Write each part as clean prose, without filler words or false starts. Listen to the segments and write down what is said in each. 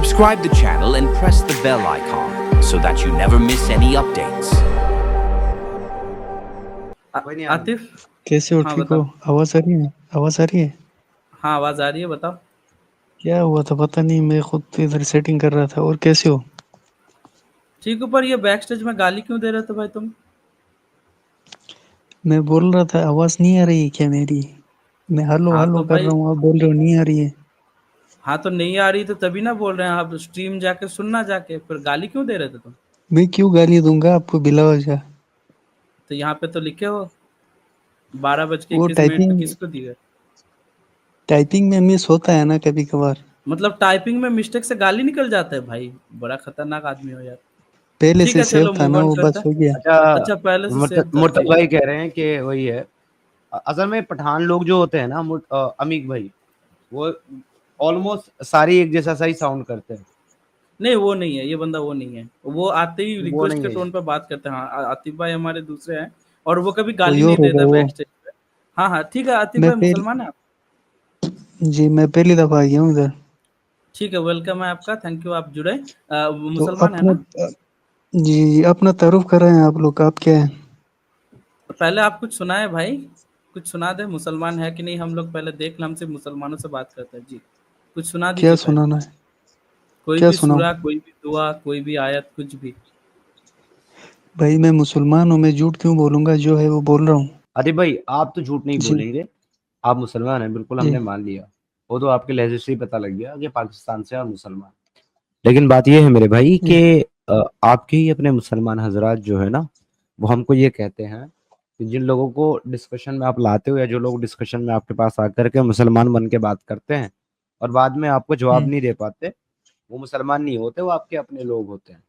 Subscribe the channel and press the bell icon so that you never miss any updates. Atif, कैसे हो? हाँ ठीक हो? बताओ। आवाज आ रही है? आवाज आ रही है? हाँ आवाज आ रही है, बताओ। क्या हुआ था पता नहीं, मैं खुद इधर सेटिंग कर रहा था। और कैसे हो? ठीक, ऊपर ये बैक स्टेज में गाली क्यों दे रहे थे भाई तुम? मैं बोल रहा था आवाज नहीं आ रही है क्या मेरी? मैं हेलो हाँ हेलो तो कर भाई, रहा हूँ, आप बोल रहे हो नहीं आ रही है। हाँ तो नहीं आ रही तो तभी ना बोल रहे हैं। आप स्ट्रीम जाके सुनना, जाके फिर गाली क्यों दे रहे थे तुम? मैं क्यों गाली दूंगा आपको बिला वजह? तो यहाँ पे तो लिखे हो 12:21 तो टाइपिंग किसको दिए? टाइपिंग में मिस होता है ना कभी कभार। मतलब टाइपिंग में मिस्टेक से गाली निकल जाता है भाई? बड़ा खतरनाक आदमी हो यार। पहले ठीक से है, सेव चलो था मूव ना, ऑन वो करते बस हैं। हो गया। अच्छा। अच्छा, पहले से सेव था, मुर्तद ठीक। भाई कह रहे हैं कि वही है। असल में पठान लोग जो होते हैं ना, अमीक भाई, वो ऑलमोस्ट सारी एक जैसा सा ही साउंड करते हैं। नहीं वो नहीं है, ये बंदा वो नहीं है। वो आते ही वो रिक्वेस्ट नहीं के है ये। टोन पे बात करते हैं। हाँ, आतिफ भाई हमारे दूसरे हैं और वो कभी कोई गाली नहीं और होगा देता वो। बैक स्टेज पे। हाँ हाँ ठीक है। आतिफ मैं भाई पहले मुसलमान है आप? जी मैं पहली दफा आ गया हूँ इधर। ठीक है, वेलकम है आपका, थैंक यू आप जुड़े। तो मुसलमान है अपना ना? जी जी अपना तारुफ कर रहे हैं आप लोग, आप क्या है? तो पहले आप कुछ सुनाए भाई, कुछ सुना दे। मुसलमान है कि नहीं हम लोग पहले देख लें, हम सिर्फ मुसलमानों से बात करते हैं जी। कुछ सुना क्या दीजिए पहले। सुनाना है? कोई क्या भी सुनाऊं? सूरा, कोई भी दुआ, कोई भी आयत, कुछ भी। भाई मैं मुसलमान हूँ, मैं झूठ क्यों बोलूंगा? जो है वो बोल रहा हूँ। अरे भाई, आप तो झूठ नहीं जी बोलेंगे। आप मुसलमान हैं, बिल्कुल जी हमने मान लिया। वो तो आपके लहजे से ही पता लग गया कि पाकिस्तान से और मुसलमान। लेकिन बात ये है मेरे भाई जी। कि आपके ही अपने मुसलमान हजरात जो है ना, वो हमको ये कहते हैं कि जिन लोगों को डिस्कशन में आप लाते हो, या जो लोग डिस्कशन में आपके पास आकर के मुसलमान बन के बात करते हैं और बाद में आपको जवाब हम्म। नहीं दे पाते, वो मुसलमान नहीं होते, वो आपके अपने लोग होते हैं।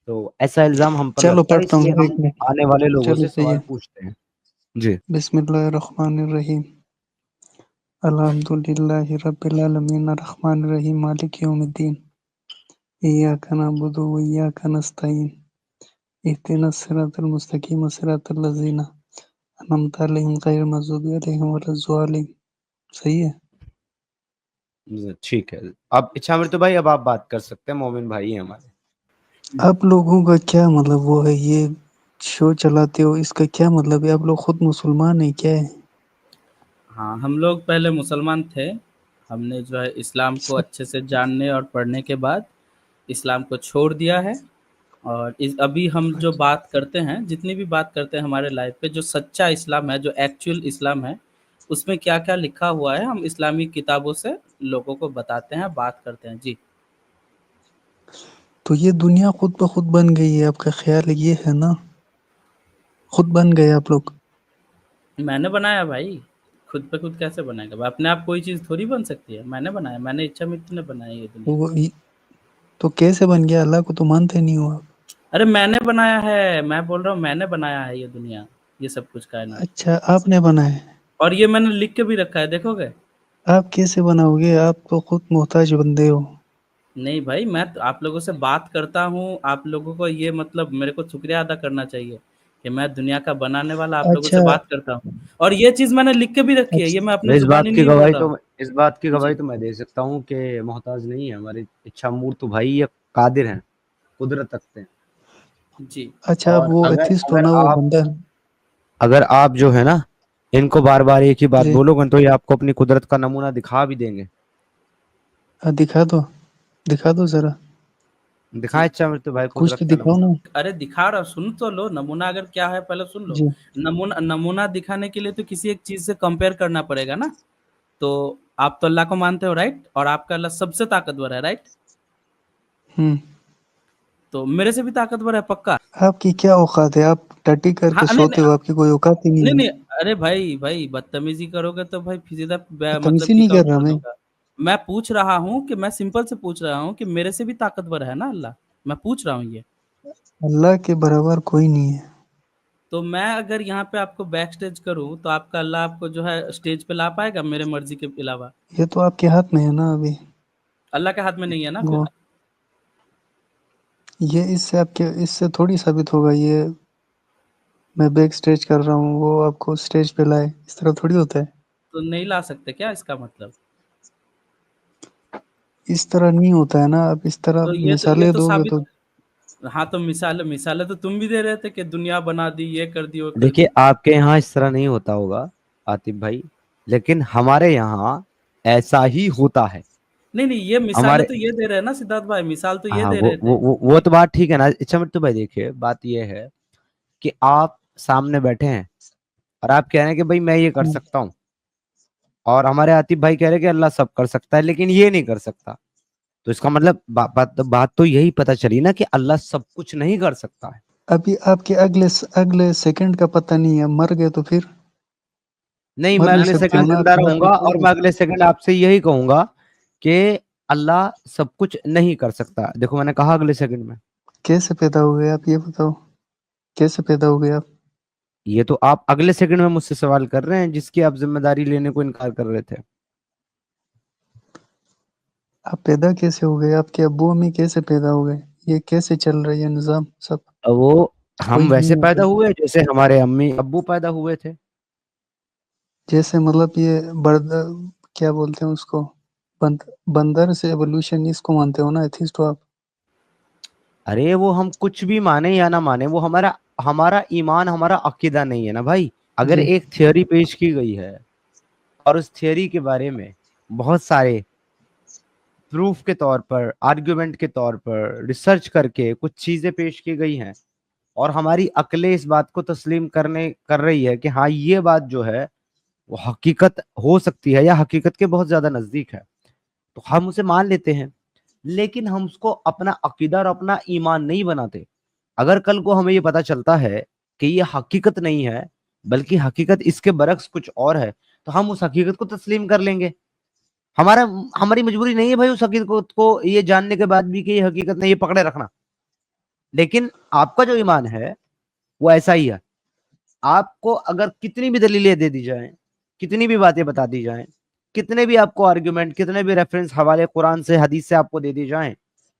तो ऐसा इल्जाम हम पर चलो लगता है, पढ़ता इसलिए हूँ, एक हम मिनट। आने वाले लोगों चलो से सही सवाल है। पूछते हैं। जी। बिस्मिल्लाहिर्रहमानिर्रहीम। अल्हम्दुलिल्लाहि रब्बिल आलमीन अर्रहमानिर रहीम मालिक यौमिद्दीन। इय्याका नअबुदु व इय्याका नस्तईन। इहदिनस सिरातल मुस्तकीम सिरातल लज़ीना अनअमता अलैहिम गैरिल मग़ज़ूबि अलैहिम वलज़्ज़ालिमीन। सही है? ठीक है। अब इच्छामृत भाई, अब आप बात कर सकते हैं, मोमिन भाई हैं हमारे। आप लोगों का क्या मतलब वो है, ये शो चलाते हो, इसका क्या मतलब है? आप लोग खुद मुसलमान हैं क्या है? हाँ, हम लोग पहले मुसलमान थे। हमने जो है इस्लाम को सब अच्छे से जानने और पढ़ने के बाद इस्लाम को छोड़ दिया है। और अभी हम जो अच्छा। बात करते हैं, जितनी भी बात करते हैं हमारे लाइफ पे, जो सच्चा इस्लाम है, जो एक्चुअल इस्लाम है, उसमें क्या क्या लिखा हुआ है, हम इस्लामी किताबों से लोगों को बताते हैं, बात करते हैं जी। तो ये दुनिया खुद ब खुद बन गई है, आपका ख्याल ये है ना? खुद बन गए आप लोग? मैंने बनाया भाई। खुद पे खुद कैसे बनाएगा भाई? अपने आप कोई चीज़ थोड़ी बन सकती है। मैंने बनाया, मैंने इच्छा मृत्यु ने बनाई ये दुनिया। वो तो कैसे बन गया? अल्लाह को तो मानते नहीं हो आप? अरे मैंने बनाया है, मैं बोल रहा हूँ मैंने बनाया है ये दुनिया, ये सब कुछ कायनात। अच्छा, आपने बनाया है? और ये मैंने लिख के भी रखा है, देखोगे? आप कैसे बनाओगे? आप तो खुद मोहताज बंदे हो। नहीं भाई, मैं तो आप लोगों से बात करता हूँ, आप लोगों को ये मतलब मेरे को शुक्रिया अदा करना चाहिए कि मैं दुनिया का बनाने वाला आप लोगों से अच्छा बात करता हूँ। और ये चीज़ मैंने लिख के भी रखी है, ये अच्छा। मैं अपने ज़ुबानी नहीं बोल रहा हूँ। इस बात की गवाही जी, तो मैं दे सकता हूँ कि मोहताज नहीं है हमारे इच्छा मूर्त भाई, ये कादिर हैं, कुदरत रखते हैं। जी, अच्छा, आप और वो अगर एथिस्ट हो अगर ना, वो आप बंदा? अगर आप जो है ना, इनको बार बार एक ही बात जी। बोलोगे, तो ये आपको अपनी कुदरत का नमूना दिखा भी देंगे। दिखा दो, दिखा दो जरा। दिखाए जी। इच्छा मृत्यु भाई कुछ कुदरत तो का दिखाओ नमूना। ना। अरे दिखा रहा, सुन तो लो। नमूना अगर क्या है पहले सुन लो। जी। नमूना नमूना दिखाने के लिए तो किसी एक चीज़ से कंपेयर करना पड़ेगा ना। तो आप तो अल्लाह को मानते हो, राइट? और आपका अल्लाह सबसे ताकतवर है, राइट? हम्म। तो मेरे से भी ताकतवर है, पक्का। आपकी क्या औकात है? आप टट्टी हाँ, करके नहीं सोते नहीं हो, आपकी कोई औकात ही नहीं नहीं है। नहीं। अरे भाई भाई, बदतमीजी करोगे तो भाई सीधा मतलब तमीज़ी कि नहीं कर रहा बोल मैं। दूंगा। मैं पूछ रहा हूँ कि मैं सिंपल से पूछ रहा हूँ कि मेरे से भी ताकतवर है ना अल्लाह। मैं पूछ रहा हूँ ये। अल्लाह के बराबर कोई नहीं है। तो मैं अगर यहाँ पे आपको बैक स्टेज करूँ तो आपका अल्लाह आपको जो है स्टेज पे ला पाएगा मेरे मर्जी के अलावा? ये तो आपके हाथ में है ना अभी। अल्लाह के हाथ में नहीं है ना वो फिर। ये इससे थोड़ी साबित होगा ये। मैं बैक स्टेज कर रहा हूँ, वो आपको स्टेज पे लाए, इस तरह थोड़ी होता है। तो नहीं ला सकते क्या, इसका मतलब? इस तरह नहीं होता है ना, आप इस तरह तो ये मिसालें तो दोगे साबित, तो। हाँ तो मिसाल मिसालें तो तुम भी दे रहे थे कि दुनिया बना दी, ये कर दी, वो कर देखिए दी। आपके यहाँ इस तरह नहीं होता होगा आतिफ भाई, लेकिन हमारे यहाँ ऐसा ही होता है। नहीं नहीं, ये मिसालें हमारे तो ये दे रहे हैं ना सिद्धार्थ भाई, मिसाल तो ये हाँ दे रहे थे वो तो बात ठीक है ना। अच्छा मिट्टू भाई देखिए बात ये है कि आप सामने बैठे हैं और आप कह रहे हैं कि भाई मैं ये कर हम्म, सकता हूँ, और हमारे आतिफ भाई कह रहे हैं कि अल्लाह सब कर सकता है लेकिन ये नहीं कर सकता। तो इसका मतलब बात तो यही पता चली ना कि अल्लाह सब कुछ नहीं कर सकता है। अभी आपके अगले अगले सेकंड का पता नहीं है, मर गए तो फिर नहीं, मर मैं भी अगले सकते हो सेकंड ना जिंदा आपकी बात रहूंगा और बताओगे। मैं अगले सेकंड आपसे यही कहूंगा कि अल्लाह सब कुछ नहीं कर सकता। देखो मैंने कहा अगले सेकंड में। कैसे पैदा हो गए आप, ये बताओ, कैसे पैदा हो गए आप? ये तो आप अगले सेकंड में मुझसे सवाल कर रहे हैं जिसकी आप जिम्मेदारी लेने को इनकार कर रहे थे। आप पैदा कैसे हो गए, आपके अब्बू अम्मी कैसे पैदा हो गए, ये कैसे चल रहा है ये निज़ाम सब? अब वो कोई हम नहीं वैसे पैदा होता हुए जैसे हमारे अम्मी अब्बू पैदा हुए थे। जैसे, मतलब ये बर्द क्या बोलते हैं उसको, बंदर से एवोल्यूशन इसको मानते हो ना, एथिस्ट हो आप? अरे वो हम कुछ भी माने या ना माने, वो हमारा हमारा ईमान हमारा अकीदा नहीं है ना भाई। अगर जी। एक थियोरी पेश की गई है और उस थियोरी के बारे में बहुत सारे प्रूफ के तौर पर, आर्गुमेंट के तौर पर रिसर्च करके कुछ चीजें पेश की गई हैं और हमारी अक्लें इस बात को तस्लीम कर रही है कि हाँ ये बात जो है वो हकीकत हो सकती है या हकीकत के बहुत ज्यादा नजदीक है, तो हम उसे मान लेते हैं। लेकिन हम उसको अपना अकीदा और अपना ईमान नहीं बनाते। अगर कल को हमें ये पता चलता है कि ये हकीकत नहीं है बल्कि हकीकत इसके बरक्स कुछ और है, तो हम उस हकीकत को तस्लीम कर लेंगे। हमारा हमारी मजबूरी नहीं है भाई उस हकीकत को ये जानने के बाद भी कि ये हकीकत नहीं, ये पकड़े रखना। लेकिन आपका जो ईमान है वो ऐसा ही है। आपको अगर कितनी भी दलीलें दे दी जाएं, कितनी भी बातें बता दी जाएं, कितने भी आपको आर्गुमेंट, कितने भी रेफरेंस हवाले कुरान से हदीस से आपको दे दी जाएं,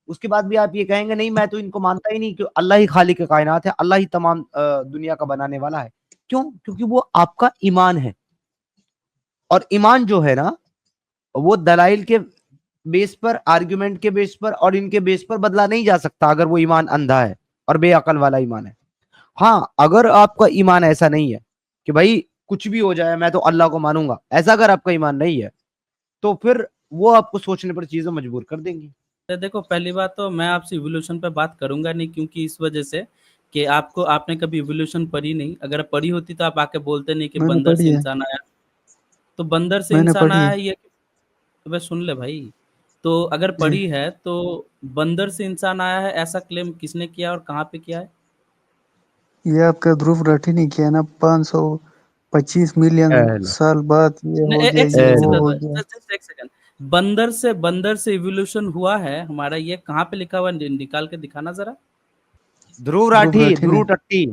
उसके बाद भी आप ये कहेंगे नहीं मैं तो इनको मानता ही नहीं कि अल्लाह ही खालिक कायनात है, अल्लाह ही तमाम दुनिया का बनाने वाला है। क्यों? क्योंकि वो आपका ईमान है। और ईमान जो है ना वो दलाइल के बेस पर, आर्गुमेंट के बेस पर और इनके बेस पर बदला नहीं जा सकता अगर वो ईमान अंधा है और बेअकल वाला ईमान है। हाँ अगर आपका ईमान ऐसा नहीं है कि भाई कुछ भी हो जाए मैं तो अल्लाह को मानूंगा, ऐसा अगर आपका ईमान नहीं है तो फिर वो आपको सोचने पर चीजें मजबूर कर देंगी। तो देखो, पहली बात तो मैं आपसे इवोल्यूशन पे बात करूंगा नहीं, क्योंकि इस वजह से कि आपने कभी इवोल्यूशन पढ़ी नहीं। अगर पढ़ी होती तो आप आके बोलते नहीं कि मैंने बंदर पढ़ी से है। इंसान आया। तो बंदर से मैंने इंसान पढ़ी आया है। है ये, तो बस सुन ले भाई। तो अगर जी। पढ़ी है तो बंदर से इंसान आया है ऐसा क्लेम किसने किया और कहाँ पे किया है? ये आपका ध्रुव राठी ने किया ना, 525 मिलियन पहला साल बाद ये नहीं, हो गया, एक ये सेकंड वो सिद्धार्थ हो भाई, गया। जस्ट एक सेकंड। बंदर से इवोल्यूशन हुआ है हमारा, ये कहाँ पे लिखा हुआ है? निकाल के दिखाना जरा। ध्रुव ध्रुव राठी, राठी ने। ध्रुव टट्टी।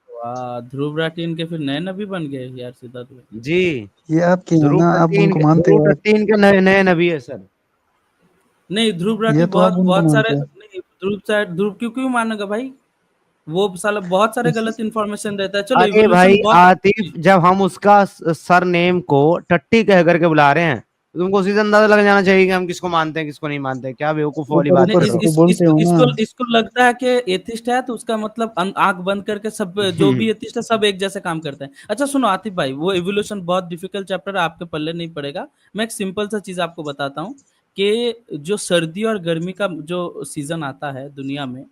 वाह, ध्रुव राठी इनके फिर नए नबी बन गए यार सिद्धार्थ भाई। जी, ये आपके है ना, आप उनको मानते ध्रुव हो आप? टट्टी इनके नए नए नबी है सर। नहीं, ध्रुव राठी ये तो आप बहुत उनको बहुत सारे मानते हो। नहीं, ध्रुव क्यों क्यों मानेगा भाई? वो साला बहुत सारे गलत इन्फॉर्मेशन देता है। चलो, अरे इवोल्यूशन भाई बहुत आतिफ, जब हम उसका सर नेम को टट्टी कह करके बुला रहे हैं तो तुमको उसी से अंदाजा लग जाना चाहिए कि हम किसको मानते हैं किसको नहीं मानते हैं। क्या बेवकूफ वाली ऊपर बात नहीं, ऊपर कर इस, रहे से हो। तो इस, बोलते इसको हो ना। इसको इसको लगता है कि एथिस्ट है तो उसका मतलब आंख बंद करके सब जो भी एथिस्ट है सब एक जैसे काम करते हैं। अच्छा सुनो आतिफ भाई, वो इवोल्यूशन बहुत डिफिकल्ट चैप्टर है, आपके पल्ले नहीं पड़ेगा। मैं एक सिंपल सा चीज आपको बताता हूँ कि जो सर्दी और गर्मी का जो सीजन आता है दुनिया में,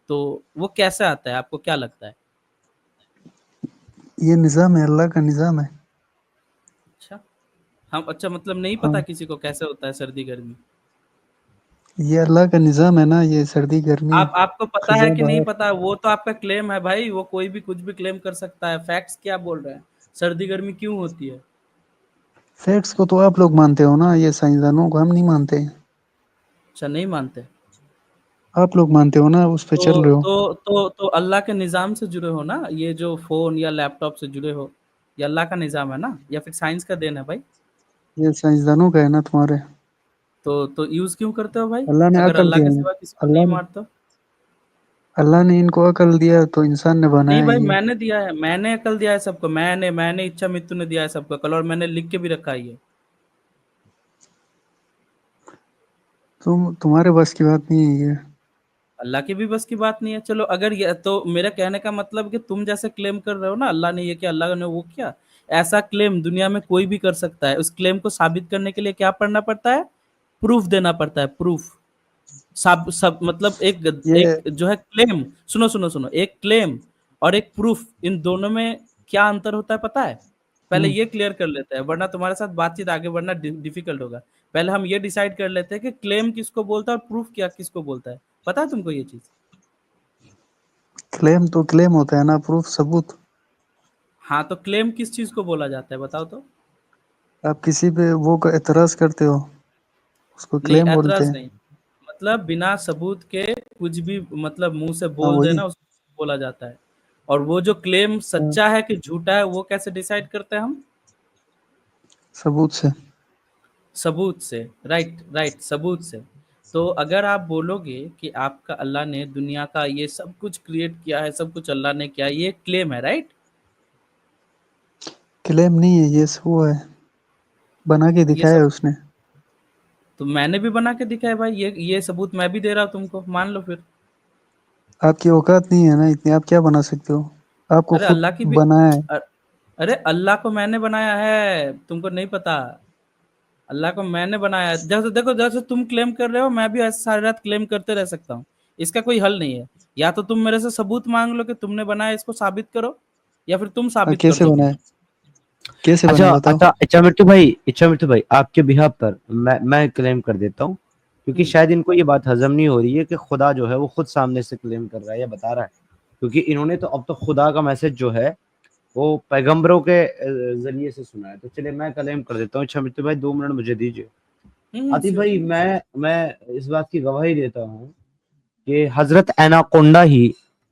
तो वो कैसे आता है, आपको क्या लगता है? ये निज़ाम है, अल्लाह का निज़ाम है। अच्छा, हम अच्छा मतलब नहीं पता हाँ, किसी को कैसे होता है सर्दी गर्मी? ये अल्लाह का निज़ाम है ना, ये सर्दी गर्मी, आप आपको पता है खज़ा कि नहीं बहार। पता, वो तो आपका क्लेम है भाई, वो कोई भी कुछ भी क्लेम कर सकता है। फैक्ट्स क्या बोल रहे हैं, सर्दी गर्मी क्यों होती है? फैक्ट्स को तो आप लोग मानते हो ना, ये साइंसदानों को हम नहीं मानते। अच्छा, नहीं मानते? आप लोग मानते हो ना, उस पे चल तो रहे हो। तो अल्लाह के निज़ाम से जुड़े हो ना, ये जो फ़ोन या लैपटॉप से जुड़े हो, ये अल्लाह का निज़ाम है ना, या फिर साइंस का देन है भाई? ये साइंसदानों का है ना तुम्हारे। तो यूज़ क्यों करते हो भाई, अल्लाह ने अगर अकल अल्लाह दिया के है। सिवा किसी को नहीं अल्लाह ने मारते? अल्लाह ने इनको अकल दिया तो इंसान ने नहीं बनाया भाई, ये। मैंने दिया है, मैंने अकल दिया है सबको, मैंने इच्छा मृत्यु ने दिया है सबको कल, और मैंने लिख के भी रखा है ये। तुम्हारे बस की बात नहीं है ये। अल्लाह की भी बस की बात नहीं है। चलो अगर ये तो मेरा कहने का मतलब कि तुम जैसे क्लेम कर रहे हो ना अल्लाह ने ये किया अल्लाह ने वो किया, ऐसा क्लेम दुनिया में कोई भी कर सकता है। उस क्लेम को साबित करने के लिए क्या पढ़ना पड़ता है? प्रूफ देना पड़ता है, प्रूफ। सब सब मतलब एक ये एक जो है क्लेम, सुनो सुनो सुनो, एक क्लेम और एक प्रूफ, इन दोनों में क्या अंतर होता है पता है? पहले हम्म, ये क्लियर कर लेते हैं, वरना तुम्हारे साथ बातचीत आगे बढ़ना डिफिकल्ट होगा। पहले हम ये डिसाइड कर लेते हैं कि क्लेम किसको बोलता है और प्रूफ क्या किसको बोलता है। पता है तुमको ये चीज? क्लेम तो क्लेम होता है ना, प्रूफ सबूत। हाँ, तो क्लेम किस चीज को बोला जाता है बताओ तो? आप किसी पे वो एतराज करते हो, उसको नहीं, क्लेम बोलते ऐतराज हैं। नहीं, मतलब बिना सबूत के कुछ भी मतलब मुंह से हाँ बोल वही। देना उसको बोला जाता है। और वो जो क्लेम हाँ, सच्चा है कि झूठा है वो कैसे डिसाइड करते हैं हम? सबूत से। सबूत से। राइट राइट, सबूत से। तो अगर आप बोलोगे कि आपका अल्लाह ने दुनिया का ये सब कुछ क्रिएट किया है, सब कुछ अल्लाह ने किया है, ये क्लेम है, राइट? क्लेम नहीं है ये, वो है, बना के ये दिखाया है सब उसने। तो मैंने भी बना के दिखाया भाई, ये सबूत मैं भी दे रहा हूँ तुमको, मान लो फिर। आपकी औकात नहीं है ना इतनी, आप क्या बना सकते हो? आपको अरे खुद अल्लाह की भी बनाया है। अ- अरे अल्लाह को मैंने बनाया है, तुमको नहीं पता? अल्लाह को मैंने बनाया है। जैसे देखो, जैसे तुम क्लेम कर रहे हो, मैं भी ऐसे सारी रात क्लेम करते रह सकता हूँ। इसका कोई हल नहीं है। या तो तुम मेरे से सबूत मांग लो कि तुमने बनाया, इसको साबित करो, या फिर तुम साबित कर कैसे दो बनाया? मुझे। कैसे अच्छा बनाया बताओ। अच्छा, इच्छा मृत्यु भाई, आपके बिहाफ पर मैं क्लेम कर देता हूँ, क्योंकि हम्म, शायद इनको ये बात हजम नहीं हो रही है कि खुदा जो है वो खुद सामने से क्लेम कर रहा है या बता रहा है। क्योंकि इन्होंने तो अब तो खुदा का मैसेज जो है वो पैगंबरों के जरिए से सुना है। तो चलिए मैं क्लेम कर देता हूँ। इच्छा मृत्यु भाई 2 मिनट मुझे दीजिए। आतिफ श्योर। भाई, मैं इस बात की गवाही देता हूँ कि हजरत एनाकोंडा ही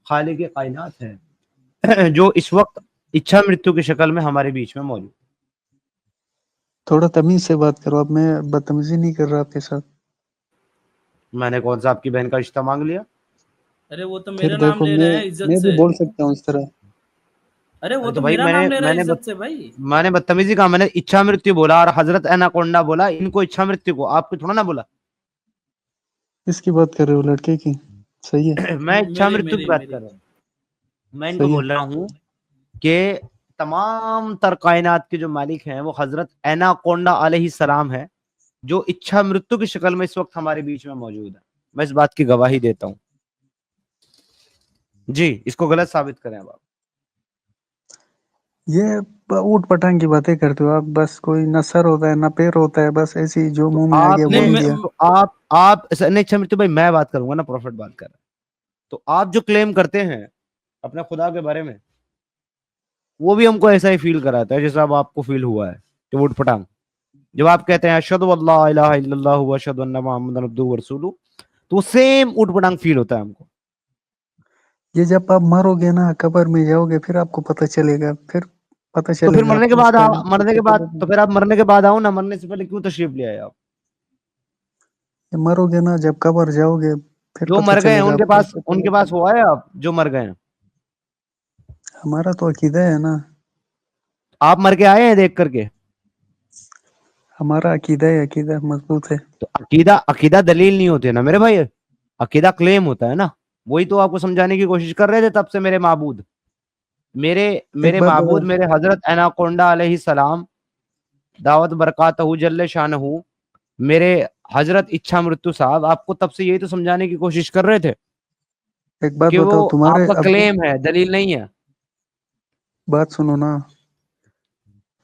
खालिक कायनात है जो इस वक्त इच्छा मृत्यु की शक्ल में हमारे बीच में मौजूद। थोड़ा तमीज से बात करो, अब मैं बदतमीजी नहीं कर रहा आपके साथ। मैंने कौन सा आपकी बहन का रिश्ता मांग लिया? अरे वो तो फिर मेरा नाम देखो, ले मैं रहे हैं इज्जत मैं भी से। बोल सकता हूँ इस तरह। अरे वो अरे तो तो भाई मेरा मैंने नाम ले रहे हैं मैंने इज्जत से भाई। मैंने बदतमीजी कहा? मैंने इच्छा मृत्यु बोला और हजरत एनाकोंडा बोला। इनको इच्छा मृत्यु को आपको थोड़ा ना बोला। किसकी बात कर रहे हो, लड़के की? सही है। मैं इच्छा मेरी मृत्यु की मेरी बात कर मेरी रहा हूँ। मैं इनको सही है। बोल रहा हूँ कि तमाम तर कायनात के जो मालिक हैं वो हजरत एनाकोंडा अलैहि सलाम है, जो इच्छा मृत्यु की शक्ल में इस वक्त हमारे बीच में मौजूद है। मैं इस बात की गवाही देता हूँ। जी, इसको गलत साबित करें अब आप। ये ऊट पटांग की बातें करते हो आप, बस कोई न सर होता है न पैर होता है, बस ऐसे ही जो तो मुंह में आ गया नहीं आपने बोल मैं दिया। तो आप नहीं, इच्छा मृत्यु भाई मैं बात करूंगा ना, प्रॉफिट बात कर रहा है। तो आप जो क्लेम करते हैं अपने खुदा के बारे में, वो भी हमको ऐसा ही फील कराता है जैसा अब आपको फील हुआ है कि वोट पटांग। जब आप कहते हैं अशहदु अल्ला इलाहा इल्लल्लाहु व अशहदु अन्ना मुहम्मदन अब्दुहु व रसूलुहु, तो वो सेम ऊट पटांग फील होता है हमको। ये जब आप मरोगे ना, कब्र में जाओगे, फिर आपको पता चलेगा, फिर पता तो फिर चलेगा मरने के आपको बाद उसका मरने के कितना बाद गलत तो है। फिर आप मरने के बाद आओ ना, मरने से पहले क्यों तशरीफ ले आए आप? ये मरोगे ना, जब कब्र जाओगे, फिर जो पता मर गए हैं चलेगा आपको। उनके पास हुआ है आप जो मर गए हैं? हमारा तो अकीदा है ना। आप मर के आए हैं देख करके? हमारा अकीदा है, अकीदा मजबूत है। तो अकीदा अकीदा दलील नहीं होते ना मेरे भाई, अकीदा क्लेम होता है ना। वही तो आपको समझाने की कोशिश कर रहे थे तब से मेरे माबूद, मेरे एक मेरे बात माबूद, बताओ। मेरे हजरत एनाकोंडा अलैहि सलाम दावत बरकातहू जल्ले शानहू, मेरे हजरत इच्छा मृत्यु साहब आपको तब से यही तो समझाने की कोशिश कर रहे थे एक बात कि वो बताओ, तुम्हारे आपका अब्बू, क्लेम है, दलील नहीं है। बात सुनो ना।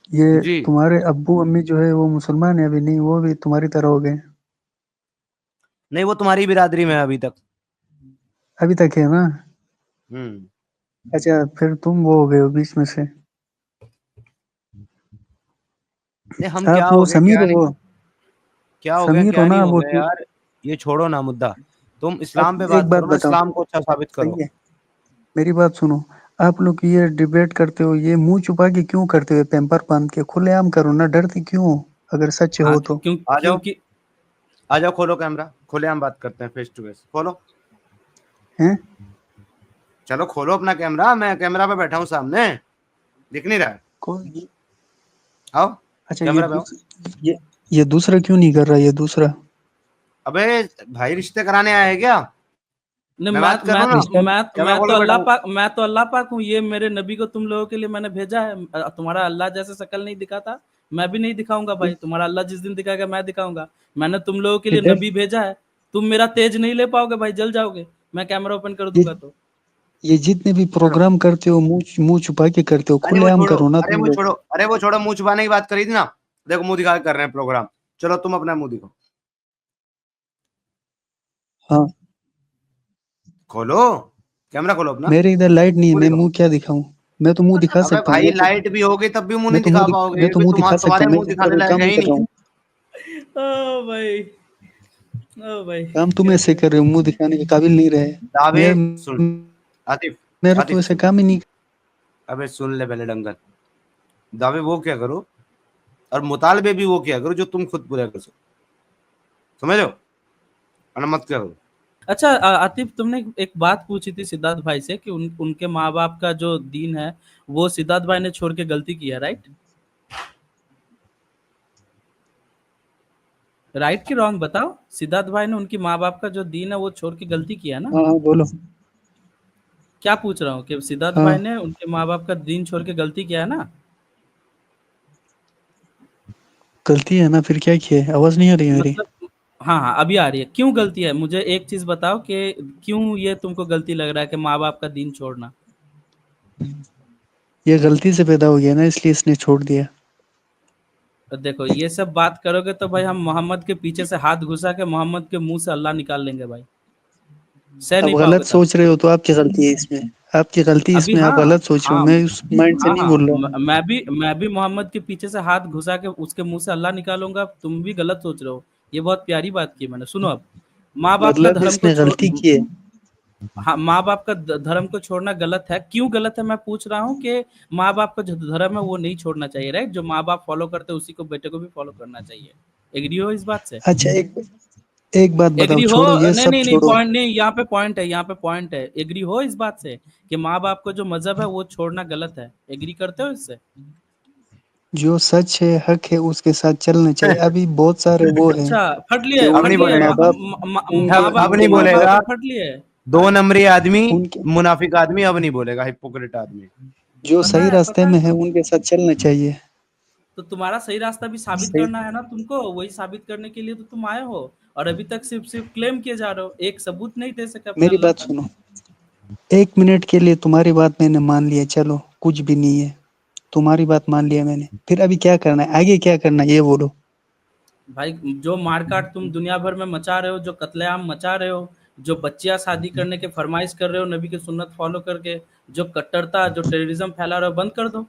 ये जी तुम्हारे अब्बू अम्मी जो है वो मुसलमान है? अभी नहीं, वो भी तुम्हारी तरह हो गए? नहीं, वो तुम्हारी बिरादरी में है अभी तक। अभी तक है ना? हम्म। अच्छा, फिर तुम वो हो गए हो बीच में से। नहीं, हम क्या आप हो वो गए समीर क्या हो? नहीं, क्या हो गया समीर हो क्या नहीं ना हो वो गया यार, ये छोड़ो ना मुद्दा। तुम इस्लाम पे अब एक बात बात करो ना, बताओ। इस्लाम को अच्छा साबित करो। सही है, मेरी बात सुनो। आप लोग ये डिबेट करते हो, ये मुंह छुपा के क्यों करते हो? पेपर बांध के खुलेआम करो ना, डरते क्यों हो अगर सच हाँ हो तो? आ जाओ, क्योंकि आ जाओ, खोलो कैमरा, खोले हम बात करते हैं फेस टू फेस। खोलो, हैं? चलो खोलो अपना कैमरा, मैं कैमरा पे बैठा हूँ सामने, दिख नहीं रहा है? कोई। आओ अच्छा, कैमरा पे आओ। ये ये दूसरा क्यों नहीं कर रहा, ये दूसरा? अबे भाई रिश्ते कराने आए हैं क्या? नहीं, मैं मैं बात कर रहा हूँ ना, क्या मैं बोले बैठा हूँ? मैं तो अल्लाह पाक हूँ। ये मेरे नबी को तुम लोगों के लिए मैंने भेजा है। तुम्हारा अल्लाह जैसे शक्ल नहीं दिखाता, मैं भी नहीं दिखाऊंगा भाई। तुम्हारा अल्लाह जिस दिन दिखाएगा मैं दिखाऊंगा। मैंने तुम लोगों के लिए बेटा नबी भेजा है। तुम मेरा तेज नहीं ले पाओगे भाई, जल जाओगे। मैं कैमरा ओपन कर ये दूंगा तो। ये जितने भी चलो, प्रोग्राम करते हो मुंह मुंह छुपा के करते हो, अरे वो खुलेआम छोड़ो, करो ना अरे तुम वो लोग। छोड़ो, अरे वो छोड़ो, मुंह छुपाने की बात करी थी ना। देखो मुंह दिखा के कर रहे हैं प्रोग्राम। चलो तुम अपना मुंह दिखाओ, हाँ, खोलो कैमरा, खोलो अपना मेरे इधर लाइट नहीं है, मुंह मैं दिखाओ। मुंह क्या दिखाऊं? मैं तो मुंह दिखा अबे सकता हूँ, भाई लाइट भी होगी तब भी मुंह नहीं दिखा पाओगे, मैं तो क्योंकि मुंह दिखा सकता तुम्हारे हूँ, मैं मुंह तो दिखाने कोई लायक काम है नहीं ही कर नहीं। रहा हूँ। ओ भाई, ओ भाई, काम तुम क्या ऐसे क्या। कर रहे हो, मुंह दिखाने के काबिल नहीं रहे। दावे मैं सुन, आतिफ, मेरा तो आतिफ ऐसे सुन, काम ही नहीं। अबे सुन ले पहले डंगर। दावे वो क्या करो और मुतालबे भी वो क्या करो जो तुम खुद पूरा कर सको, समझ लो, वरना मत क्या करो। अच्छा, आतिफ, तुमने एक बात पूछी थी सिद्धार्थ भाई से कि उनके माँ बाप का जो दीन है वो सिद्धार्थ भाई ने छोड़ के गलती की है, राइट? राइट की रॉन्ग बताओ। सिद्धार्थ भाई ने उनकी माँ बाप का जो दीन है वो छोड़ के गलती किया ना? हाँ हाँ बोलो। क्या पूछ रहा हूँ कि सिद्धार्थ भाई हाँ, ने उनके माँ बाप का दीन छोड़ के गलती किया है ना? गलती है ना, फिर क्या किया है? आवाज नहीं आ रही है मेरी? मतलब, हाँ हाँ, अभी आ रही है। क्यों गलती है, मुझे एक चीज बताओ कि क्यों ये तुमको गलती लग रहा है कि माँ बाप का दीन छोड़ना? ये गलती से पैदा हो गया ना, इसलिए इसने छोड़ दिया। तो देखो, ये सब बात करोगे तो भाई हम मोहम्मद के पीछे से हाथ घुसा के मोहम्मद के मुंह से अल्लाह निकाल लेंगे भाई। सह अब नहीं गलत पाओगे तब। सोच रहे हो तो आपकी गलती है इसमें। आपकी गलती अभी इसमें, आप हाँ, गलत सोच रहे हो, हाँ, मैं उस माइंड से हाँ, नहीं हाँ, बोल रहा हूँ। मैं भी मोहम्मद के पीछे से हाथ घुसा के उसके मुंह से अल्लाह निकालूंगा। तुम भी गलत सोच रहे हो। ये बहुत प्यारी बात की मैंने। सुनो अब, माँ बाप का मतलब धर्म को इसने छोड़, गलती की है। हाँ, माँ बाप का धर्म को छोड़ना गलत है। क्यों गलत है मैं पूछ रहा हूँ कि माँ बाप का जो धर्म है वो नहीं छोड़ना चाहिए, राइट? जो माँ बाप फॉलो करते हैं उसी को बेटे को भी फॉलो करना चाहिए। एग्री हो इस बात से? अच्छा, एक एक बात बताओ, एग्री हो? छोड़ो ये नहीं सब नहीं नहीं, छोड़ो। पॉइंट नहीं, यहाँ पे पॉइंट है, यहाँ पे पॉइंट है। एग्री हो इस बात से कि माँ बाप का जो मजहब है वो छोड़ना गलत है? एग्री करते हो इससे? जो सच है, हक है, उसके साथ चलना चाहिए। अभी बहुत सारे वो हैं अच्छा, फट लिए, जो अब नहीं फट उनके लिए, माँ बोलेगा, बाप माँ बाप अब के नहीं उनके माँ माँ बाप बोलेगा। पे फट लिए। दो हाँ? नंबरी आदमी, उनके मुनाफिक आदमी अब नहीं बोलेगा, हिपोक्रेट आदमी। जो सही रास्ते पता में है। है उनके साथ चलना चाहिए। तो तुम्हारा सही रास्ता भी साबित सही। करना है ना तुमको। वही साबित करने के लिए तो तुम आए हो। और अभी तक सिर्फ सिर्फ क्लेम किए जा रहे हो, एक सबूत नहीं दे सके अपने मेरी अल्लाह बात का। सुनो, 1 मिनट के लिए तुम्हारी बात मैंने मान लिया, चलो कुछ भी नहीं है। तुम्हारी बात मान लिया मैंने, फिर अभी क्या करना है, आगे क्या करना है ये बोलो। भाई, जो मारकाट तुम दुनिया भर में मचा रहे हो, जो कत्लेआम मचा रहे हो, जो बच्चियां शादी करने के फरमाइश कर रहे हो नबी की सुन्नत फॉलो करके, जो कट्टरता, जो टेररिज्म फैला रहे हो, बंद कर दो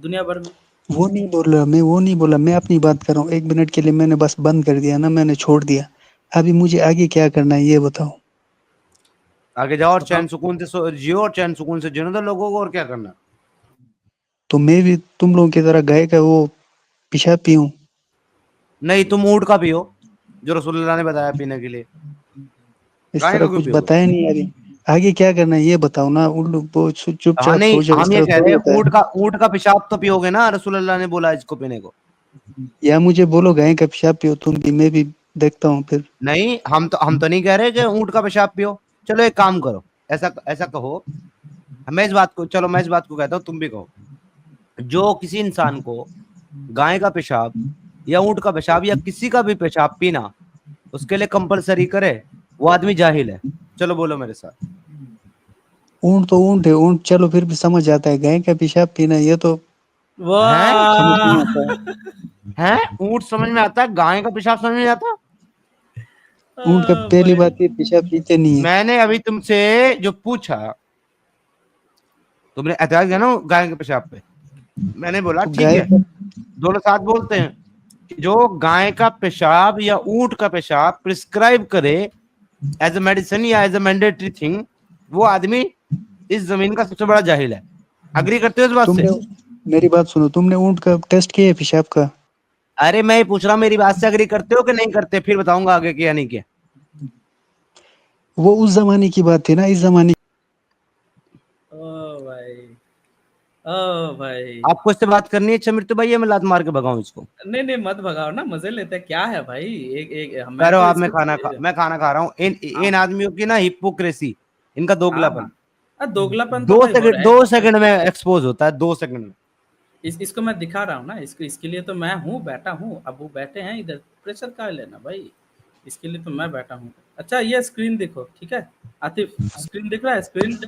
दुनिया भर में। वो नहीं बोल रहा मैं, वो नहीं बोला मैं, अपनी बात कर रहा हूँ। 1 मिनट के लिए मैंने बस बंद कर दिया ना, मैंने छोड़ दिया। अभी मुझे आगे क्या करना है ये बताओ। आगे जाओ और तो चैन सुकून से जियो, और चैन सुकून से जीने दो लोगों को, और क्या करना। तो मैं भी तुम लोगों की तरह गाय का वो पेशाब पीऊं? नहीं, तुम ऊँट का पियो जो रसूलुल्लाह ने बताया पीने के लिए। इस गाय तरह का क्यों कुछ पियोगे? बताया नहीं अभी। आगे क्या करना है ये बताओ ना। उन लोग वो हाँ चुपचाप नहीं, सो जाओ, इस हम ये तरह कह थोड़ी रहे हैं होता है। ऊँट का पेशाब तो पियोगे ना, रसूलुल्लाह ने बोला इसको पीने को। या मुझे बोलो गाय का पेशाब पियो तुम भी, मैं भी देखता हूँ फिर। नहीं, हम तो नहीं कह रहे कि ऊँट का पेशाब पियो। चलो एक काम करो, ऐसा ऐसा कहो, मैं इस बात को कहता हूँ, तुम भी कहो। जो किसी इंसान को गाय का पेशाब या ऊँट का पेशाब या किसी का भी पेशाब पीना उसके लिए कंपलसरी करे, वो आदमी जाहिल है। चलो बोलो मेरे साथ। ऊँट तो ऊँट है, ऊँट चलो फिर भी समझ आता है। गाय का पेशाब पीना ये तो हैं? समझ नहीं वाह! आता है। हैं? ऊँट समझ में आता है, गाय का पेशाब समझ में आता? ऊँट का पहली भाई, बात ये पेशाब पीते नहीं है। मैंने अभी तुमसे जो पूछा, तुमने एतराज किया ना गाय के पेशाब पे। मैंने बोला तो ठीक गाय है, का दोनों साथ बोलते हैं कि जो गाय का पेशाब या ऊंट का पेशाब प्रिस्क्राइब करे एज अ मेडिसिन या एज अ मैंडेटरी थिंग, वो आदमी इस जमीन का सबसे बड़ा जाहिल है। अग्री करते हो इस बात से? तुमने, मेरी बात सुनो, तुमने ऊँट का टेस्ट किया है पेशाब का? अरे मैं ये पूछ रहा हूँ, मेरी बात से अग्री करते हो कि नहीं करते, फिर बताऊंगा आगे किया नहीं किया। वो उस जमाने की बात थी ना, इस जमाने ओ भाई, ओ भाई, आपको इससे बात करनी है अच्छा मृत्यु भाई, या मैं लात मार के भगाऊं इसको? नहीं नहीं मत भगाओ ना, मजे लेते हैं, क्या है भाई, एक एक कह मैं रहे हो तो आप, इसको मैं खाना खा रहा हूँ। हाँ इन हाँ आदमियों की ना हिपोक्रेसी, इनका हाँ दोगलापन हाँ। दोगलापन तो भाई हो रहा है। 2 सेकंड में एक्सपोज होता है, 2 सेकंड में। इसको मैं दिखा रहा हूँ ना, इसको इसके लिए तो मैं हूँ बैठा हूँ, अब वो बैठे हैं इधर, प्रेशर का लेना भाई, इसके लिए तो मैं बैठा हूँ। अच्छा ये स्क्रीन देखो, ठीक है आतिफ, स्क्रीन दिख रहा है, स्क्रीन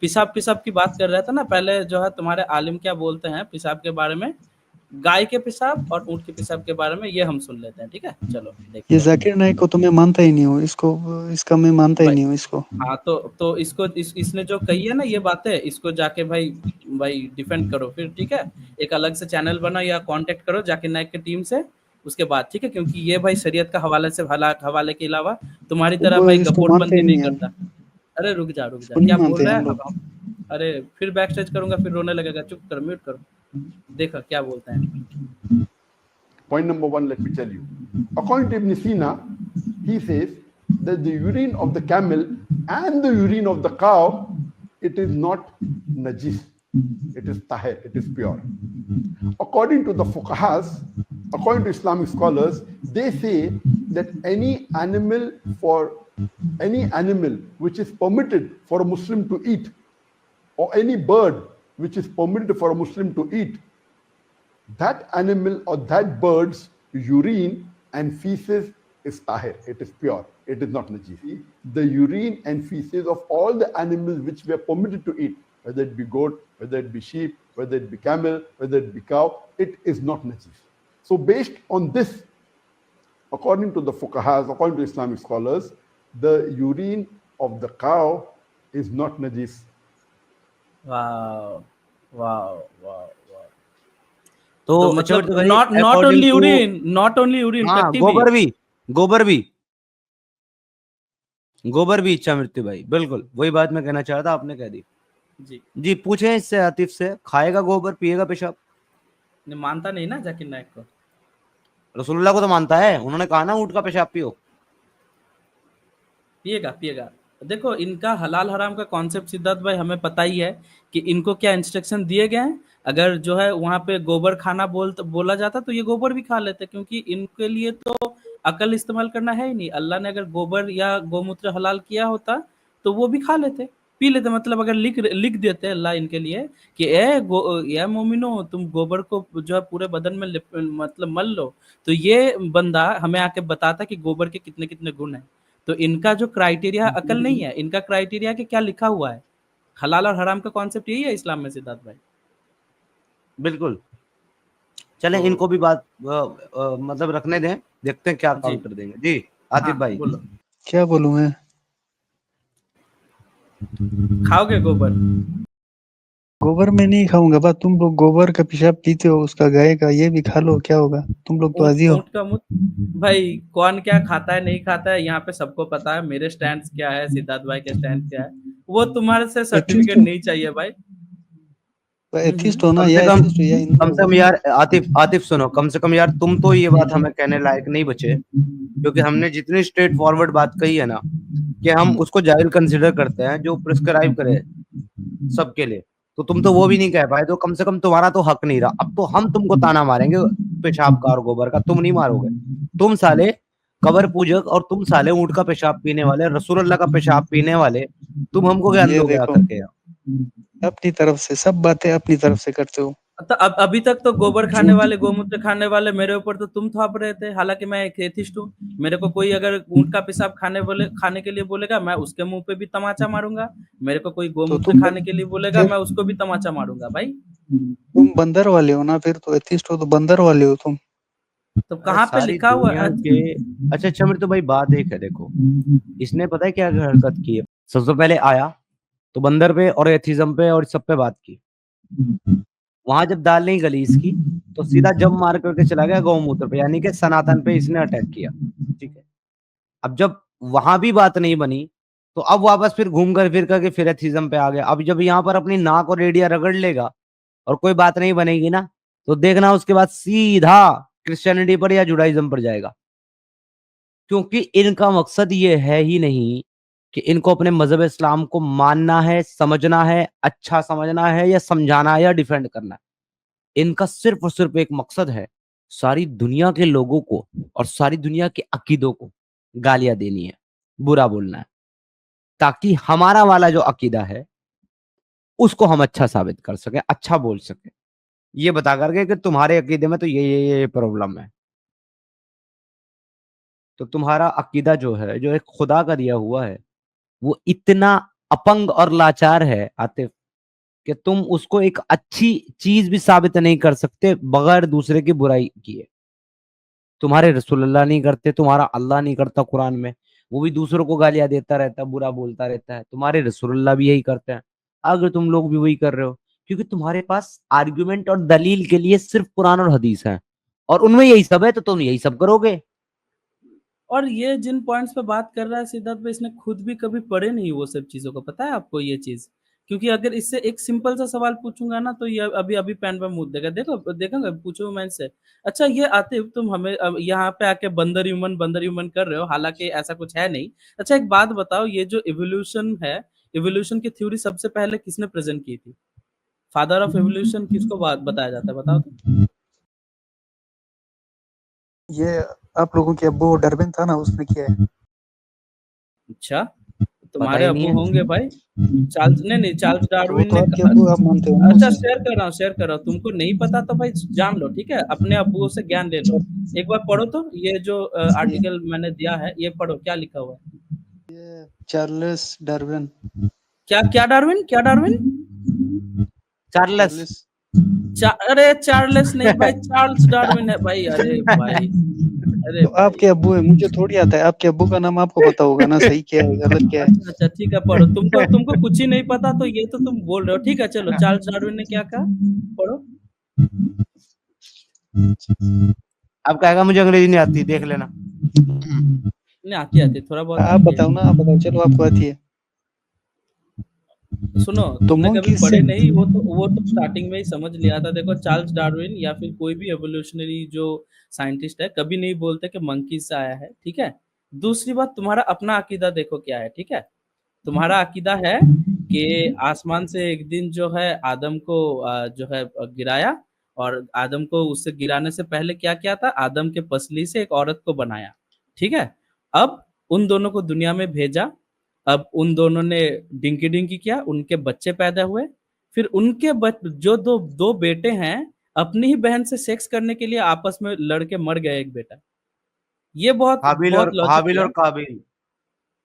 पेशाब पेशाब की बात कर रहा था ना पहले, जो है तुम्हारे आलिम क्या बोलते हैं पेशाब के बारे में, गाय के पेशाब और ऊँट के पेशाब के बारे में, ये हम सुन लेते हैं, ठीक है चलो ये देखते हैं जाकिर नाइक को तो मैं मानता ही नहीं हूँ, इसको इसका मैं मानता ही भाई। नहीं हूँ इसको। हाँ तो इसको इसने जो कही है ना ये बातें, इसको जाके भाई भाई डिफेंड करो फिर, ठीक है, एक अलग से चैनल बनाओ या कांटेक्ट करो जाकिर नाइक की टीम से, उसके बाद ठीक है, क्योंकि ये भाई शरीयत का हवाले से हवाले के अलावा तुम्हारी तरह वो भाई इसको मानते गपोटबंदी ही नहीं नहीं हम, करता। अरे रुक जा इसको नहीं क्या बोल मानते रहा हम है लोग। अब हम, अरे फिर बैक स्टेज करूंगा, फिर रोने लगेगा, चुप करो, म्यूट करो, देखो क्या बोलते हैं। Point number one, let me tell you. According to Ibn Sina, he says that the urine of the camel and the urine of the cow, it is not najis. It is tahir, it is pure. According to the fuqahas, according to Islamic scholars, they say that any animal which is permitted for a Muslim to eat, or any bird which is permitted for a Muslim to eat, that animal or that bird's urine and feces is tahir, it is pure, it is not najis. The urine and feces of all the animals which we are permitted to eat, whether it be goat, whether it be sheep, whether it be camel, whether it be cow, it is not najis. So based on this, according to the fuqahas, according to Islamic scholars, the urine of the cow is not najis. वाह वाह वाह वाह। तो तो अच्छा मतलब मृत्यु भाई, not not according only to, urine, not only urine, हाँ टट्टी भी। गोबर भी, गोबर भी, गोबर भी इच्छा मृत्यु भाई, बिल्कुल वही बात मैं कहना चाह रहा था, आपने कह दी। जी जी पूछे इससे, आतिफ से, खाएगा गोबर पिएगा पेशाब? नहीं मानता नहीं ना जाकिर नाइक को। रसूलुल्लाह को तो मानता है, उन्होंने कहा ना ऊँट का पेशाब पियो। पिएगा पिएगा। देखो इनका हलाल हराम का कॉन्सेप्ट सिद्धार्थ भाई हमें पता ही है कि इनको क्या इंस्ट्रक्शन दिए गए हैं, अगर जो है वहाँ पे गोबर खाना बोला जाता तो ये गोबर भी खा लेते, क्योंकि इनके लिए तो अकल इस्तेमाल करना है ही नहीं। अल्लाह ने अगर गोबर या गोमूत्र हलाल किया होता तो वो भी खा लेते, पी लेते, मतलब अगर लिख लिख देते अल्लाह इनके लिए कि ए मोमिनो तुम गोबर को जो है पूरे बदन में मतलब मल लो, तो ये बंदा हमें आके बताता कि गोबर के कितने कितने गुण हैं। तो इनका जो क्राइटेरिया अकल नहीं है, इनका क्राइटेरिया कि क्या लिखा हुआ है, हलाल और हराम का कॉन्सेप्ट यही है इस्लाम में सिद्धार्थ भाई। बिल्कुल। चलें तो इनको भी बात मतलब रखने दें, देखते हैं क्या जी काउंटर देंगे। जी आतिफ हाँ भाई, बोलो, क्या बोलूं मैं? खाओगे गोबर? गोबर में नहीं खाऊंगा, बस तुम लोग गोबर का पेशाब पीते हो, उसका गाय का, ये भी खा लो, क्या होगा? तुम लोग तो ऊँट आजी हो। ऊँट का मुँह भाई, कौन क्या खाता है नहीं खाता है यहाँ पे सबको पता है, मेरे स्टैंड क्या है, सिद्धार्थ भाई के स्टैंड क्या है, वो तुम्हारे से एथिस्ट सर्टिफिकेट नहीं चाहिए भाई। एथिस्ट हो ना, कम से या कम, एथिस्ट हो या हिंदू कम हो से कम बस। यार आतिफ, आतिफ सुनो, कम से कम यार तुम तो ये बात हमें कहने लायक नहीं बचे, क्योंकि हमने जितनी स्ट्रेट फॉरवर्ड बात कही है ना, कि हम उसको जाहिल कंसिडर करते हैं जो प्रिस्क्राइब करे सबके लिए, तो तुम तो वो भी नहीं कह पाए, तो कम से कम तुम्हारा तो हक नहीं रहा। अब तो हम तुमको ताना मारेंगे पेशाब का और गोबर का, तुम नहीं मारोगे। तुम साले कबर पूजक, और तुम साले ऊँट का पेशाब पीने वाले, रसूलुल्लाह का पेशाब पीने वाले, तुम हमको ज्ञान ये दोगे देखो, आकर के यार? अपनी तरफ से सब बातें अपनी तरफ से करते हो। तो अब अभी तक तो गोबर खाने झूठ। वाले गोमूत्र खाने वाले मेरे ऊपर तो तुम थोप रहे थे, हालांकि मैं एक एथिस्ट हूँ। मेरे को कोई अगर ऊँट का पेशाब खाने के लिए बोलेगा मैं उसके मुंह पे भी तमाचा मारूंगा, मेरे को कोई तो गोमूत्र तुम खाने के लिए बोलेगा फिर मैं उसको भी तमाचा मारूंगा भाई। तुम बंदर वाले हो ना, फिर तो एथिस्ट हो तो बंदर वाले हो तुम। तो अरे कहाँ पे सारी लिखा हुआ दुनिया है? के, अच्छा अच्छा मेरे तो भाई बात एक है, देखो इसने पता है क्या हरकत की है। सबसे पहले आया तो बंदर पे और एथिज्म पे और सब पे बात की, वहां जब दाल नहीं गली इसकी, तो सीधा जंप मार करके चला गया गौमूत्र पे, यानी कि सनातन पे इसने अटैक किया। ठीक है, अब जब वहां भी बात नहीं बनी, तो अब वापस फिर घूम कर फिर करके फिर एथिज्म पे आ गया। अब जब यहाँ पर अपनी नाक और एड़िया रगड़ लेगा और कोई बात नहीं बनेगी ना, तो देखना उसके बाद सीधा क्रिश्चियनिटी पर या जुडाइज्म पर जाएगा, क्योंकि इनका मकसद ये है ही नहीं कि इनको अपने मजहब इस्लाम को मानना है, समझना है, अच्छा समझना है, या समझाना है, या डिफेंड करना है। इनका सिर्फ और सिर्फ एक मकसद है, सारी दुनिया के लोगों को और सारी दुनिया के अकीदों को गालियां देनी है, बुरा बोलना है, ताकि हमारा वाला जो अकीदा है उसको हम अच्छा साबित कर सके, अच्छा बोल सके, ये बता करके कि तुम्हारे अकीदे में तो ये प्रॉब्लम है। तो तुम्हारा अकीदा जो है, जो एक खुदा का दिया हुआ है, वो इतना अपंग और लाचार है आतिफ, कि तुम उसको एक अच्छी चीज भी साबित नहीं कर सकते बगैर दूसरे की बुराई किए। तुम्हारे रसूलुल्लाह नहीं करते, तुम्हारा अल्लाह नहीं करता कुरान में, वो भी दूसरों को गालियां देता रहता है, बुरा बोलता रहता है। तुम्हारे रसूलुल्लाह भी यही करते हैं, अगर तुम लोग भी वही कर रहे हो, क्योंकि तुम्हारे पास आर्गुमेंट और दलील के लिए सिर्फ कुरान और हदीस है, और उनमें यही सब है, तो तुम यही सब करोगे। और ये जिन पॉइंट्स पे बात कर रहा है सिद्धार्थ भाई, इसने खुद भी कभी पढ़े नहीं वो सब चीज़ों को, पता है आपको ये चीज़? क्योंकि अगर इससे एक सिंपल सा सवाल पूछूंगा ना, तो ये अभी अभी पेन पे मुद देगा। देखो देखोगे, पूछो मैं इनसे। अच्छा ये आतिफ, तुम हमें अब यहाँ पे आके बंदर ह्यूमन कर रहे हो, हालांकि ऐसा कुछ है नहीं। अच्छा एक बात बताओ, ये जो इवोल्यूशन है, इवोल्यूशन की थ्योरी सबसे पहले किसने प्रेजेंट की थी? फादर ऑफ एवोल्यूशन किसको बताया जाता है, बताओ तो। ये आप लोगों के अब्बू डार्विन था ना, उसने किया है। अच्छा, पता तुम्हारे ही नहीं अब्बू है। होंगे भाई। चार्ल्स नहीं, चार्ल्स तो वो डार्विन तो ने आपके अब्बू, आप मानते हो ना अच्छा उसे। शेयर कर रहा हूँ, तुमको नहीं पता तो भाई जान लो, ठीक है, अपने अब्बुओं से ज्ञान ले लो। एक बार पढ़ो तो, ये जो आर्टिकल मैंने दिया है, ये पढ़ो क्या लिखा हुआ है। Charles Darwin. क्या क्या डार्विन, क्या डार्विन? चार्लस। अरे चार्ल्स नहीं भाई, चार्ल्स डार्विन है भाई। अरे भाई, अरे तो भाई। आपके अब्बू है, मुझे थोड़ी आता है। आपके अब्बू का नाम आपको पता होगा ना, सही क्या है गलत क्या है। अच्छा अच्छा ठीक है, पढ़ो। तुमको तुमको कुछ ही नहीं पता, तो ये तो तुम बोल रहे हो, ठीक है चलो। चार्ल्स डार्विन ने क्या कहा, पढ़ो। अब कहेगा मुझे अंग्रेजी नहीं आती, देख लेना। नहीं आती आती, थोड़ा बहुत आप आती है। बताओ ना, आप बताओ, चलो आपको आती है। सुनो, तो तुमने कभी मंकी पढ़े से नहीं, वो तो स्टार्टिंग में ही समझ लिया था। देखो चार्ल्स डार्विन या फिर कोई भी एवोल्यूशनरी जो साइंटिस्ट है, कभी नहीं बोलते कि मंकी से आया है, ठीक है। दूसरी बात, तुम्हारा अपना अकीदा देखो क्या है, ठीक है। तुम्हारा अकीदा है कि आसमान से एक दिन जो है आदम को जो है गिराया, और आदम को उससे गिराने से पहले क्या किया था, आदम के पसली से एक औरत को बनाया, ठीक है। अब उन दोनों को दुनिया में भेजा, अब उन दोनों ने डिंकी डिंकी किया, उनके बच्चे पैदा हुए। फिर उनके जो दो दो बेटे हैं, अपनी ही बहन से सेक्स करने के लिए आपस में लड़के मर गए, एक बेटा। ये बहुत बहुत हाबिल लॉजिकल और है। काबिल।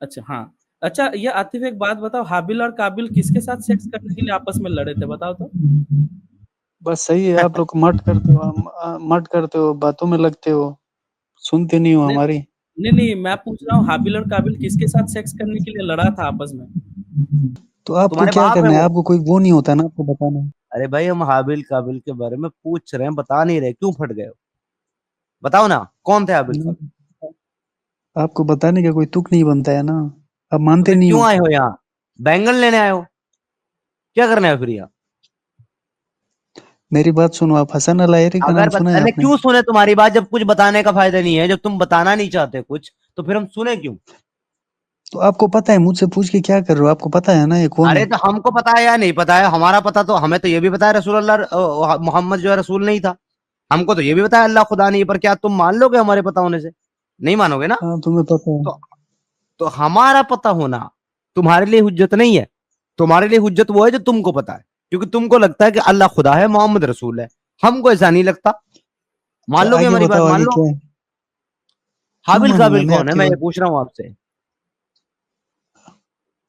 अच्छा हाँ। अच्छा ये आतिफ, एक बात बताओ, हाबिल और काबिल किसके साथ सेक्स करने के लिए आपस में लड़े थे, बताओ तो। बस सही है। आप लोग मट करते हो, मट करते हो, बातों में लगते हो, सुनते नहीं हो नहीं हमारी। नहीं नहीं, मैं पूछ रहा हूँ हाबिल और काबिल किसके साथ सेक्स करने के लिए लड़ा था आपस में। तो आपको तुम्हारे क्या बाप है करना है? वो। आपको कोई वो नहीं होता ना आपको बताना। अरे भाई, हम हाबिल काबिल के बारे में पूछ रहे हैं, बता नहीं रहे, क्यों फट गए हो? बताओ ना, कौन थे हाबिल काबिल? आपको बताने का कोई तुक नहीं बनता है ना, आप तो मानते फिर नहीं क्यों हो। आए हो यहाँ? बैंगन लेने आए हो? क्या करना है फिर यहाँ? मेरी बात सुनो, आप हसन अल आयरी का नाम सुना है अरे आपने? क्यों सुने तुम्हारी बात, जब कुछ बताने का फायदा नहीं है, जब तुम बताना नहीं चाहते कुछ, तो फिर हम सुने क्यों? तो आपको पता है, मुझसे पूछ के क्या कर रहे हो? आपको पता है ना ये कौन अरे है? तो हमको पता है या नहीं पता है, हमारा पता तो हमें तो ये भी पता है रसूल अल्लाह मोहम्मद जो है रसूल नहीं था। हमको तो ये भी पता है अल्लाह खुदा नहीं है, पर क्या तुम मान लोगे हमारे पता होने से? नहीं मानोगे ना। हाँ तुम्हें पता है। तो तो हमारा पता होना तुम्हारे लिए हुज्जत नहीं है। तुम्हारे लिए हुज्जत वो है जो तुमको पता है, क्योंकि तुमको लगता है कि अल्लाह खुदा है, मोहम्मद रसूल है। हमको ऐसा नहीं लगता। मान अच्छा लोगे आगे हमारी बात, बताओ, मान आगे लो। क्या है? क्यों हाबिल मानूंगा काबिल मैं कौन है, आपकी मैं ये बात? पूछ रहा हूँ आपसे।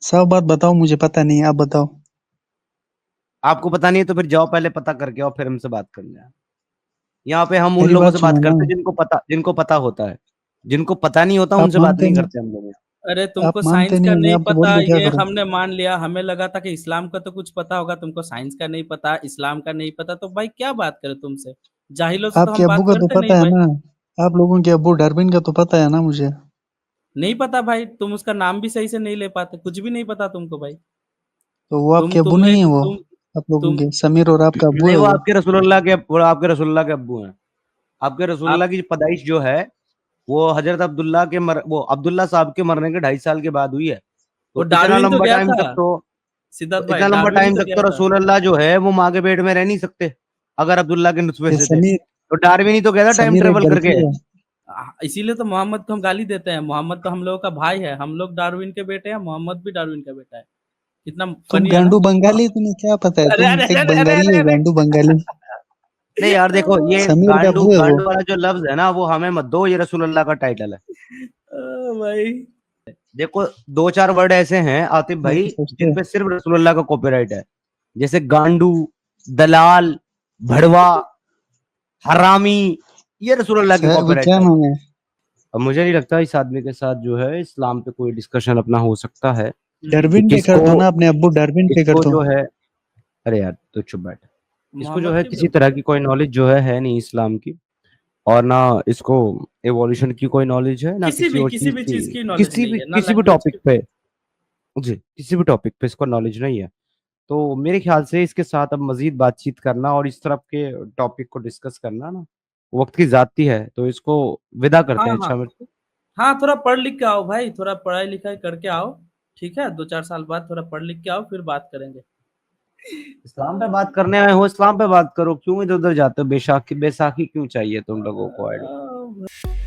सब बात बताओ, मुझे पता नहीं है, आप बताओ। आपको पता नहीं है तो फिर जाओ पहले पता करके और फिर हमसे बात करना है। यहाँ पे हम उन मेरी लोगों बात से सुनो बात ना, करते हैं जिनको पता होता है। जिनको पता नहीं होता आप उनसे बात मानते नहीं नहीं, करते हम लोग यहाँ। अरे आप तुमको मानते साइंस नहीं का हो, मैं नहीं आपको पता, बोल के क्या ये करूं? हमने मान लिया। हमें लगा था कि इस्लाम का तो कुछ पता होगा, तुमको साइंस का नहीं पता, इस्लाम का नहीं पता, तो भाई क्या बात करें तुमसे। जाहिलों से तो आपके हम अब्बू बात का तो करते नहीं पता है भाई। ना, आप लोगों के अब्बू डार्विन का तो पता है ना मुझे। नहीं पता भाई, तुम उसका नाम भी सही से नहीं ले पाते, कुछ भी नहीं पता तुमको भाई। तो वो तुम आपके अब्बू तुम नहीं है एक वो? तुम आप लोगों तुम के समीर और आपका अब्बू नहीं, है वो। वो आपके रसूलुल्लाह के अब्बू हैं। आपके रसूलुल्लाह आप की पैदाइश जो है वो हजरत अब्दुल्ला के वो अब्दुल्ला साहब के मरने के 2.5 साल के बाद हुई है। वो इतना डार्विन तो लंबा गया टाइम था तक तो सिद्धार्थ भाई, इतना लंबा डार्विन ही टाइम तो तक गया तो था। रसूल अल्लाह जो है वो माँ के पेट में रह नहीं सकते, अगर अब्दुल्ला के नुस्खे ये से थे। समीर तो डार्विन ही तो गया था टाइम समीर एक ट्रेवल करके। गलती है। इसीलिए तो मोहम्मद को हम गाली देते हैं, मोहम्मद तो हम लोगों का भाई है, हम लोग डार्विन के बेटे हैं, मोहम्मद भी डार्विन का बेटा है। कितना तुम फनी है ना? गांडू बंगाली, तुम्हें क्या पता है, अरे तुम अरे एक अरे अरे बंगाली अरे हो, अरे गांडू बंगाली। नहीं यार देखो, ये समीर का गांडू अब्बू है वो। गांडू वाला जो लफ्ज है ना वो हमें मत दो, ये रसूल अल्लाह का टाइटल है। भाई देखो 2-4 वर्ड ऐसे हैं आतिफ वो भाई तो सोचते जिन हैं। पे सिर्फ रसूल अल्लाह का कॉपीराइट है, जैसे गांडू, दलाल, भड़वा, हरामी, ये रसूल अल्लाह की वो कॉपीराइट क्या है। नाम है? अब मुझे नहीं लगता इस आदमी के साथ जो है इस्लाम पे कोई डिस्कशन अपना हो सकता है, डरविन क्योंकि पे कर दो ना, अपने अब्बू डरविन पे कर इसको दो। जो है, अरे यार तो चुप बैठ। इसको जो मोहम्मद है के भी किसी अब्बू तरह है। की कोई नॉलेज जो है नहीं इस्लाम की, और ना इसको एवोल्यूशन की कोई नॉलेज है, ना किसी और किसी चीज भी की, चीज की नॉलेज नहीं है, ना किसी भी लैंग्वेज टॉपिक की। पे, जी किसी भी टॉपिक पे इसको नॉलेज नहीं है। तो मेरे ख्याल से इसके साथ अब मजीद बातचीत करना और इस तरफ के टॉपिक को डिस्कस करना ना वक्त की जाती है, तो इसको विदा करते हाँ हैं। हाँ अच्छा मेरे हाँ, थोड़ा पढ़ लिख के आओ भाई, थोड़ा पढ़ाई लिखाई करके आओ। ठीक है, 2-4 साल बाद थोड़ा पढ़ लिख के आओ, फिर बात करेंगे। इस्लाम पे बात करने आए हो, इस्लाम पे बात करो, क्यों इधर उधर जाते हो? बैसाखी बैसाखी क्यों चाहिए तुम लोगों को? आइडिया भाई